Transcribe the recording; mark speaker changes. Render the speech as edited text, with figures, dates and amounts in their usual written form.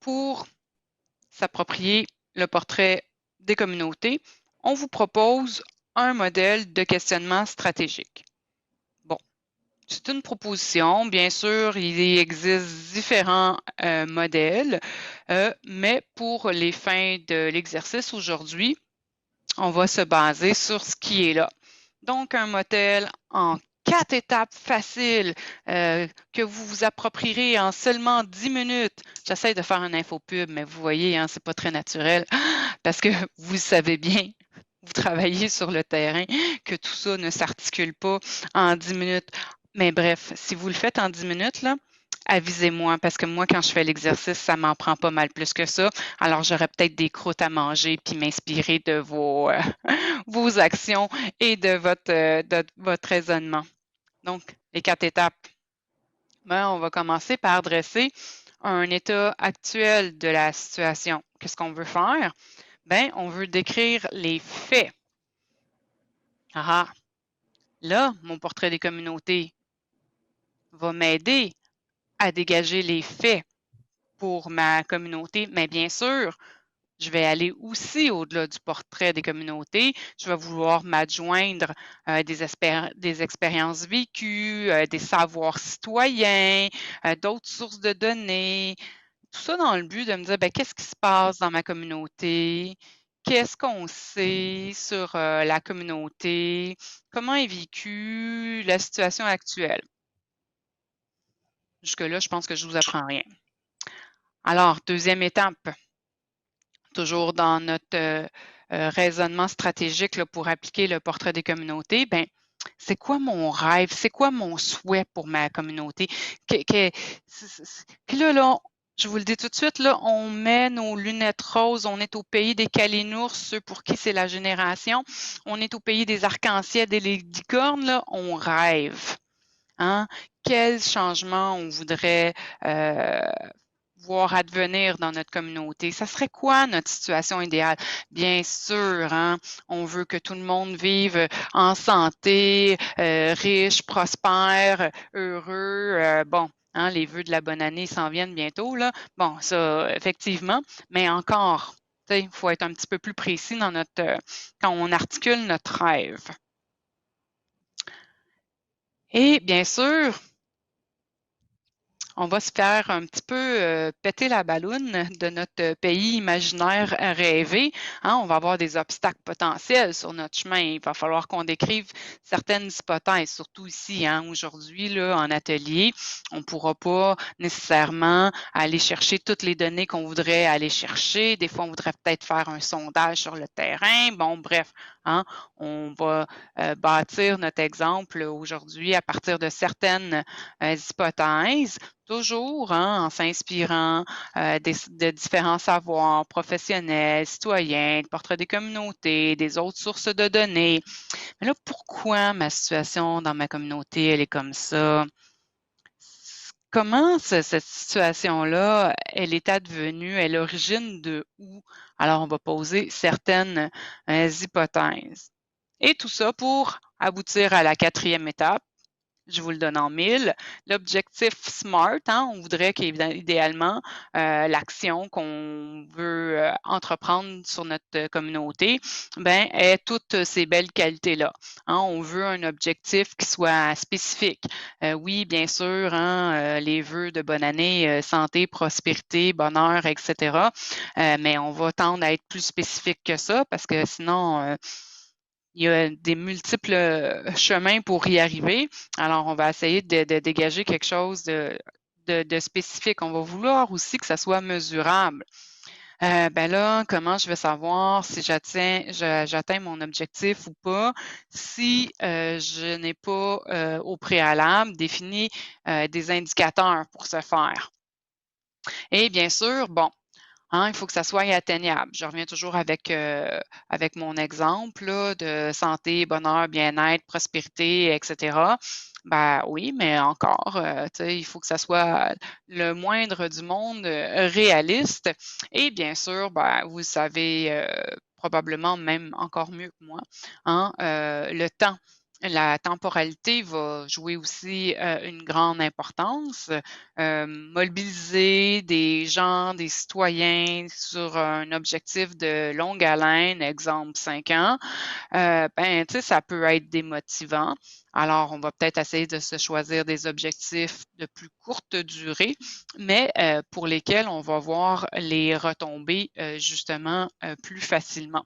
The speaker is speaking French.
Speaker 1: pour s'approprier le portrait des communautés, on vous propose un modèle de questionnement stratégique. Bon, c'est une proposition. Bien sûr, il existe différents modèles, mais pour les fins de l'exercice aujourd'hui, on va se baser sur ce qui est là. Donc, un modèle en 4 étapes faciles que vous vous approprierez en seulement 10 minutes. J'essaie de faire une infopub, mais vous voyez, hein, c'est pas très naturel parce que vous le savez bien, vous travaillez sur le terrain, que tout ça ne s'articule pas en 10 minutes. Mais bref, si vous le faites en 10 minutes, là, avisez-moi, parce que moi, quand je fais l'exercice, ça m'en prend pas mal plus que ça. Alors, j'aurais peut-être des croûtes à manger puis m'inspirer de vos, vos actions et de votre raisonnement. Donc, les 4 étapes. Ben, on va commencer par dresser un état actuel de la situation. Qu'est-ce qu'on veut faire? Ben, on veut décrire les faits. Ah, là, mon portrait des communautés va m'aider à dégager les faits pour ma communauté, mais bien sûr, je vais aller aussi au-delà du portrait des communautés. Je vais vouloir m'adjoindre des expériences vécues, des savoirs citoyens, d'autres sources de données. Tout ça dans le but de me dire, ben, qu'est-ce qui se passe dans ma communauté? Qu'est-ce qu'on sait sur la communauté? Comment est vécue la situation actuelle? Jusque-là, je pense que je ne vous apprends rien. Alors, deuxième étape, toujours dans notre raisonnement stratégique là, pour appliquer le portrait des communautés, ben, c'est quoi mon rêve? C'est quoi mon souhait pour ma communauté? Puis là, je vous le dis tout de suite, là, on met nos lunettes roses, on est au pays des calinours, ceux pour qui c'est la génération. On est au pays des arcs-en-ciel, des licornes, là, on rêve. Hein? Quel changement on voudrait voir advenir dans notre communauté? Ça serait quoi notre situation idéale? Bien sûr, hein, on veut que tout le monde vive en santé, riche, prospère, heureux. Bon, hein, les vœux de la bonne année s'en viennent bientôt, là. Bon, ça, effectivement, mais encore, il faut être un petit peu plus précis dans notre quand on articule notre rêve. Et bien sûr, on va se faire un petit peu péter la balloune de notre pays imaginaire rêvé. Hein? On va avoir des obstacles potentiels sur notre chemin. Il va falloir qu'on décrive certaines hypothèses, surtout ici, hein, aujourd'hui, là, en atelier. On ne pourra pas nécessairement aller chercher toutes les données qu'on voudrait aller chercher. Des fois, on voudrait peut-être faire un sondage sur le terrain. Bon, bref, hein, on va bâtir notre exemple aujourd'hui à partir de certaines hypothèses. Toujours hein, en s'inspirant de différents savoirs professionnels, citoyens, de portraits des communautés, des autres sources de données. Mais là, pourquoi ma situation dans ma communauté, elle est comme ça? Comment cette situation-là, elle est advenue? Elle est origine de où? Alors, on va poser certaines hypothèses. Et tout ça pour aboutir à la 4e étape. Je vous le donne en 1000. L'objectif SMART, hein, on voudrait qu'idéalement, l'action qu'on veut entreprendre sur notre communauté, ben, ait toutes ces belles qualités-là. Hein, on veut un objectif qui soit spécifique. Oui, bien sûr, hein, les vœux de bonne année, santé, prospérité, bonheur, etc. Mais on va tendre à être plus spécifique que ça parce que sinon, il y a des multiples chemins pour y arriver. Alors, on va essayer de dégager quelque chose de spécifique. On va vouloir aussi que ça soit mesurable. Ben là, comment je vais savoir si j'atteins mon objectif ou pas si je n'ai pas au préalable défini des indicateurs pour ce faire. Et bien sûr, bon, hein, il faut que ça soit atteignable. Je reviens toujours avec mon exemple là, de santé, bonheur, bien-être, prospérité, etc. Ben oui, mais encore, il faut que ça soit le moindre du monde réaliste. Et bien sûr, ben, vous savez probablement même encore mieux que moi, hein, le temps. La temporalité va jouer aussi une grande importance. Mobiliser des gens, des citoyens sur un objectif de longue haleine, exemple 5 ans, ben, tu sais, ça peut être démotivant. Alors, on va peut-être essayer de se choisir des objectifs de plus courte durée, mais pour lesquels on va voir les retombées justement plus facilement.